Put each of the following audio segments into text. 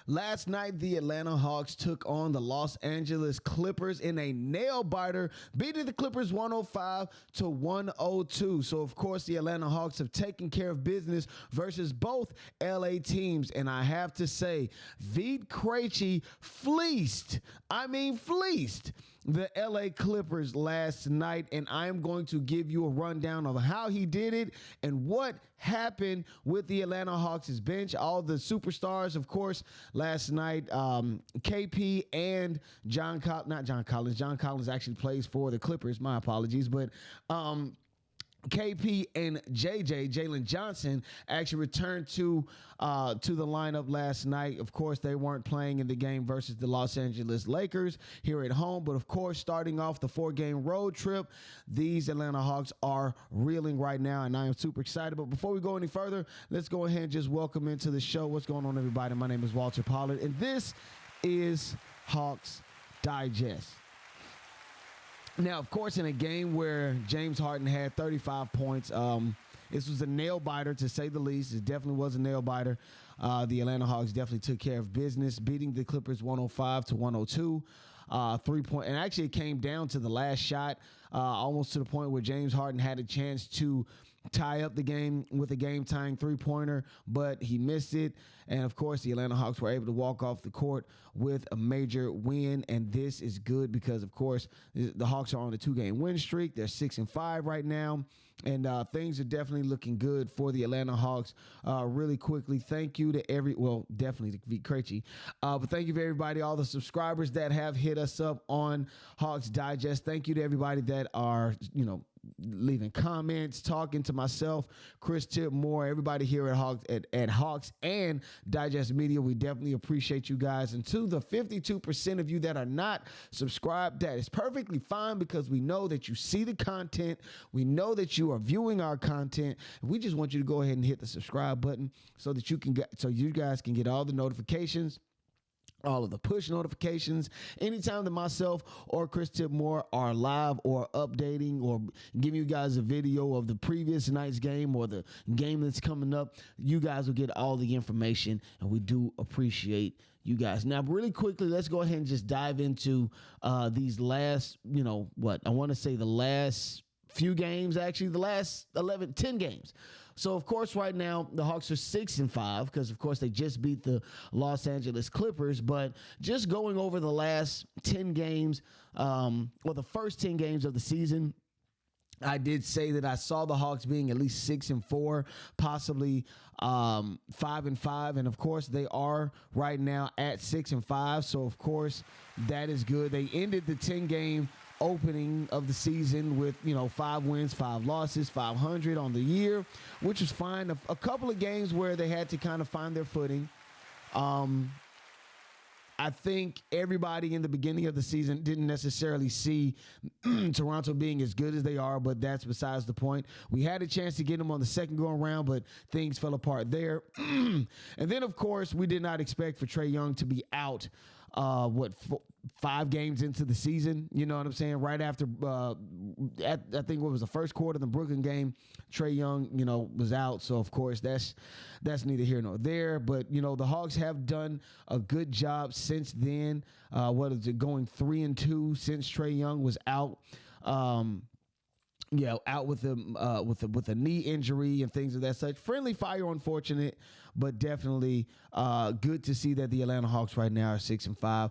Last night, the Atlanta Hawks took on the Los Angeles Clippers in a nail-biter, beating the Clippers 105-102. So, of course, the Atlanta Hawks have taken care of business versus both LA teams. And I have to say, Vit Krejci fleeced the LA Clippers last night, and I'm going to give you a rundown of how he did it and what happened with the Atlanta Hawks' bench. All the superstars, of course, last night, KP and John Collins actually plays for the Clippers. My apologies, but KP and Jalen Johnson actually returned to the lineup last night. Of course, they weren't playing in the game versus the Los Angeles Lakers here at home. But, of course, starting off the 4-game road trip, these Atlanta Hawks are reeling right now, and I am super excited. But before we go any further, let's go ahead and just welcome into the show. What's going on, everybody? My name is Walter Pollard, and this is Hawks Digest. Now, of course, in a game where James Harden had 35 points, this was a nail-biter, to say the least. It definitely was a nail-biter. The Atlanta Hawks definitely took care of business, beating the Clippers 105-102. 3-point, and actually it came down to the last shot, almost to the point where James Harden had a chance to tie up the game with a game-tying three-pointer, but he missed it. And, of course, the Atlanta Hawks were able to walk off the court with a major win, and this is good because, of course, the Hawks are on a 2-game win streak. They're 6-5 right now, and things are definitely looking good for the Atlanta Hawks. Really quickly, thank you to definitely to Vit Krejci, but thank you to everybody, all the subscribers that have hit us up on Hawks Digest. Thank you to everybody that are, leaving comments, talking to myself, Chris Tipmore, everybody here at Hawks and Digest Media. We definitely appreciate you guys. And to the 52% of you that are not subscribed, that is perfectly fine, because we know that you see the content. We know that you are viewing our content. We just want you to go ahead and hit the subscribe button so that you guys can get all the notifications, all of the push notifications, anytime that myself or Chris Tipmore are live or updating or giving you guys a video of the previous night's game or the game that's coming up. You guys will get all the information, and we do appreciate you guys. Now, really quickly, let's go ahead and just dive into these last, the last few games, actually the last 10 games. So, of course, right now, the Hawks are 6-5 because, of course, they just beat the Los Angeles Clippers. But just going over the last 10 games, the first 10 games of the season, I did say that I saw the Hawks being at least 6-4, possibly 5-5. And, of course, they are right now at 6-5. So, of course, that is good. They ended the 10-game opening of the season with 5 wins, 5 losses, 500 on the year, which was fine. A couple of games where they had to kind of find their footing. I think everybody in the beginning of the season didn't necessarily see Toronto being as good as they are, but that's besides the point. We had a chance to get them on the second go around, but things fell apart there. And then, of course, we did not expect for Trae Young to be out 5 games into the season, you know what I'm saying? Right after, I think what was the first quarter of the Brooklyn game, Trae Young, was out. So, of course, that's neither here nor there. But, the Hawks have done a good job since then. Going 3-2 since Trae Young was out. Out with a knee injury and things of that such. Friendly fire, unfortunate, but definitely good to see that the Atlanta Hawks right now are 6-5.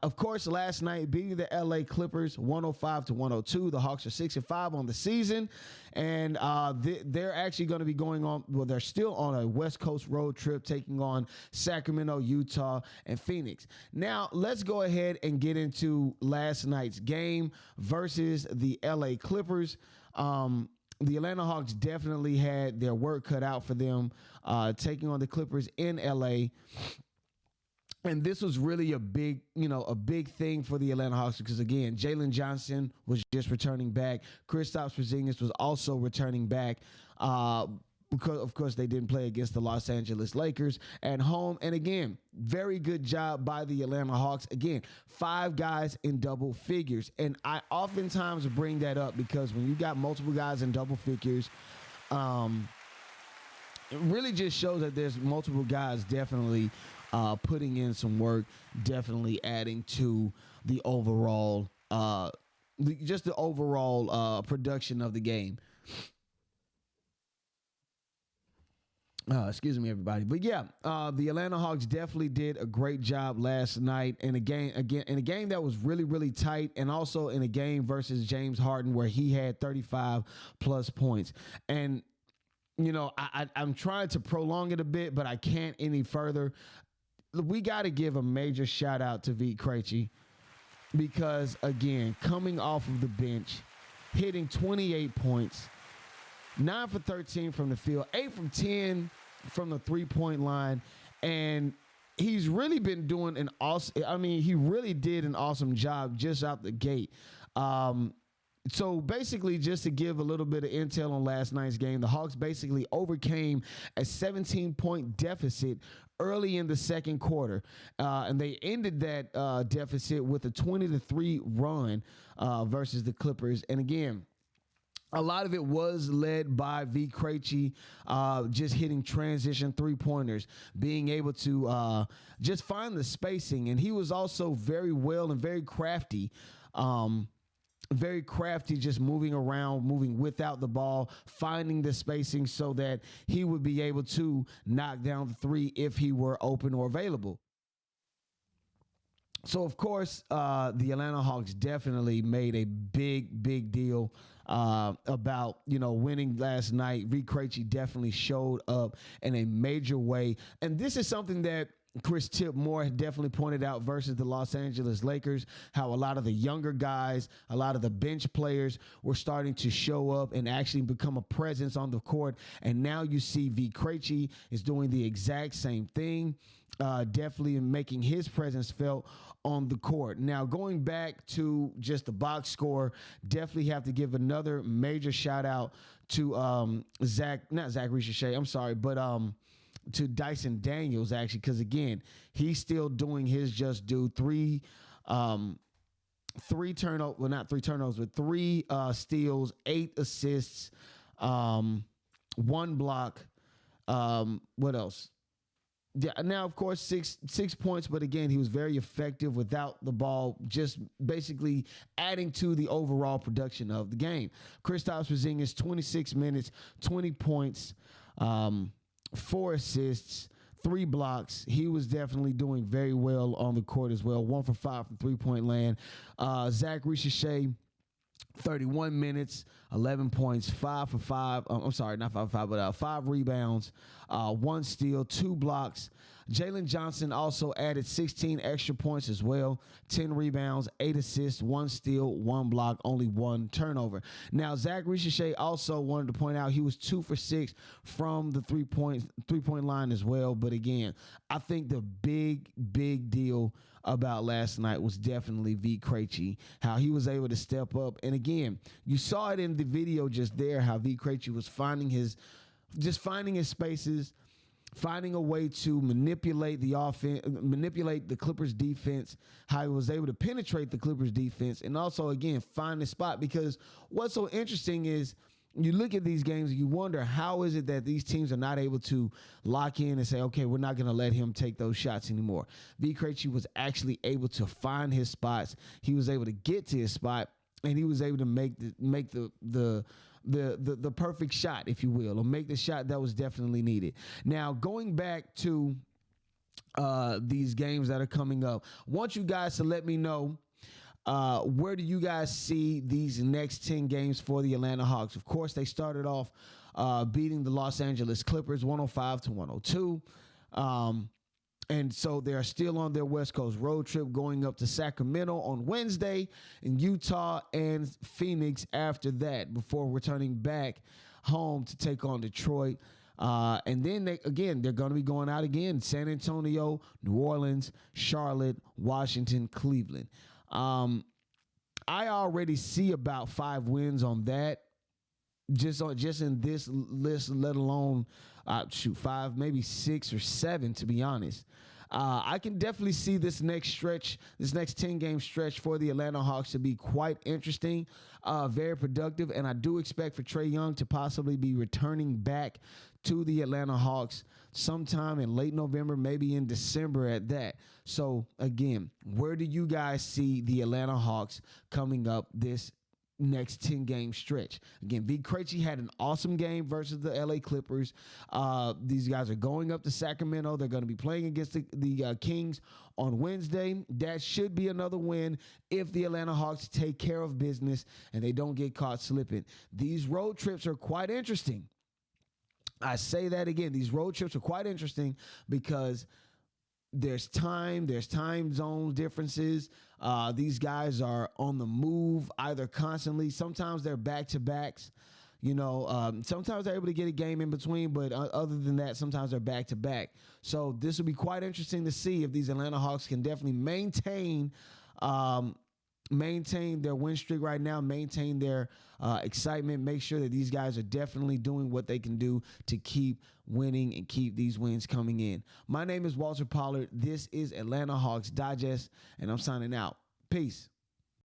Of course, last night beating the LA Clippers 105-102. The Hawks are 6-5 on the season, and they're actually going to be going on. Well, they're still on a West Coast road trip, taking on Sacramento, Utah, and Phoenix. Now, let's go ahead and get into last night's game versus the LA Clippers. The Atlanta Hawks definitely had their work cut out for them, taking on the Clippers in LA. And this was really a big thing for the Atlanta Hawks because, again, Jalen Johnson was just returning back. Kristaps Porzingis was also returning back. Because, of course, they didn't play against the Los Angeles Lakers at home. And, again, very good job by the Atlanta Hawks. Again, 5 guys in double figures. And I oftentimes bring that up because when you got multiple guys in double figures, it really just shows that there's multiple guys definitely putting in some work, definitely adding to the overall, just the overall production of the game. Excuse me, everybody. But yeah, the Atlanta Hawks definitely did a great job last night in a game that was really, really tight, and also in a game versus James Harden where he had 35 plus points. And I'm trying to prolong it a bit, but I can't any further. We got to give a major shout out to Vit Krejci because, again, coming off of the bench, hitting 28 points, 9 for 13 from the field, 8 from 10 from the three-point line, and he's really been doing an awesome. I mean, he really did an awesome job just out the gate. So basically, just to give a little bit of intel on last night's game, the Hawks basically overcame a 17-point deficit early in the second quarter, and they ended that deficit with a 20-3 run versus the Clippers. And again, a lot of it was led by Vit Krejci, just hitting transition three-pointers, being able to just find the spacing. And he was also very well and very crafty, just moving around, moving without the ball, finding the spacing so that he would be able to knock down the three if he were open or available. So, of course, the Atlanta Hawks definitely made a big deal about, winning last night. Vit Krejci definitely showed up in a major way. And this is something that Chris Tipmore had definitely pointed out versus the Los Angeles Lakers, how a lot of the younger guys, a lot of the bench players were starting to show up and actually become a presence on the court. And now you see Vit Krejci is doing the exact same thing, definitely making his presence felt on the court. Now, going back to just the box score, definitely have to give another major shout out to Zaccharie Risacher, I'm sorry, but to Dyson Daniels, actually, because again, he's still doing his just due. Three steals, 8 assists, 1 block. What else? Yeah, now, of course, six points, but again, he was very effective without the ball, just basically adding to the overall production of the game. Kristaps Porzingis, 26 minutes, 20 points, 4 assists, 3 blocks. He was definitely doing very well on the court as well. 1 for 5 from three-point land. Zaccharie Risacher, 31 minutes, 11 points, 5 for 5. I'm sorry, not 5 for 5, but 5 rebounds, 1 steal, 2 blocks. Jalen Johnson also added 16 extra points as well, 10 rebounds, 8 assists, 1 steal, 1 block, only 1 turnover. Now, Zaccharie Risacher also wanted to point out he was 2 for 6 from the three-point line as well. But again, I think the big deal about last night was definitely Vit Krejci, how he was able to step up. And again, you saw it in the video just there, how Vit Krejci was finding his spaces, finding a way to manipulate the offense, manipulate the Clippers defense, how he was able to penetrate the Clippers defense, and also, again, find the spot. Because what's so interesting is you look at these games and you wonder, how is it that these teams are not able to lock in and say, okay, we're not going to let him take those shots anymore. Vit Krejci was actually able to find his spots. He was able to get to his spot, and he was able to make the perfect shot, if you will, or make the shot that was definitely needed. Now, going back to these games that are coming up, I want you guys to let me know, where do you guys see these next 10 games for the Atlanta Hawks? Of course, they started off beating the Los Angeles Clippers 105-102. And so they're still on their West Coast road trip, going up to Sacramento on Wednesday, and Utah and Phoenix after that, before returning back home to take on Detroit. And then they're going to be going out again: San Antonio, New Orleans, Charlotte, Washington, Cleveland. I already see about 5 wins on that, just in this list, let alone 5, maybe 6 or 7, to be honest. I can definitely see this next 10-game stretch for the Atlanta Hawks to be quite interesting, very productive, and I do expect for Trae Young to possibly be returning back to the Atlanta Hawks sometime in late November, maybe in December at that. So again, where do you guys see the Atlanta Hawks coming up this next 10-game stretch? Again, Vit Krejci had an awesome game versus the LA Clippers. These guys are going up to Sacramento. They're going to be playing against the Kings on Wednesday. That should be another win if the Atlanta Hawks take care of business and they don't get caught slipping. These road trips are quite interesting. I say that again. These road trips are quite interesting because there's time zone differences. These guys are on the move either constantly. Sometimes they're back-to-backs. Sometimes they're able to get a game in between, but other than that, sometimes they're back-to-back. So this will be quite interesting to see if these Atlanta Hawks can definitely maintain their win streak right now, maintain their excitement, make sure that these guys are definitely doing what they can do to keep winning and keep these wins coming in. My name is Walter Pollard. This is Atlanta Hawks Digest, and I'm signing out. Peace.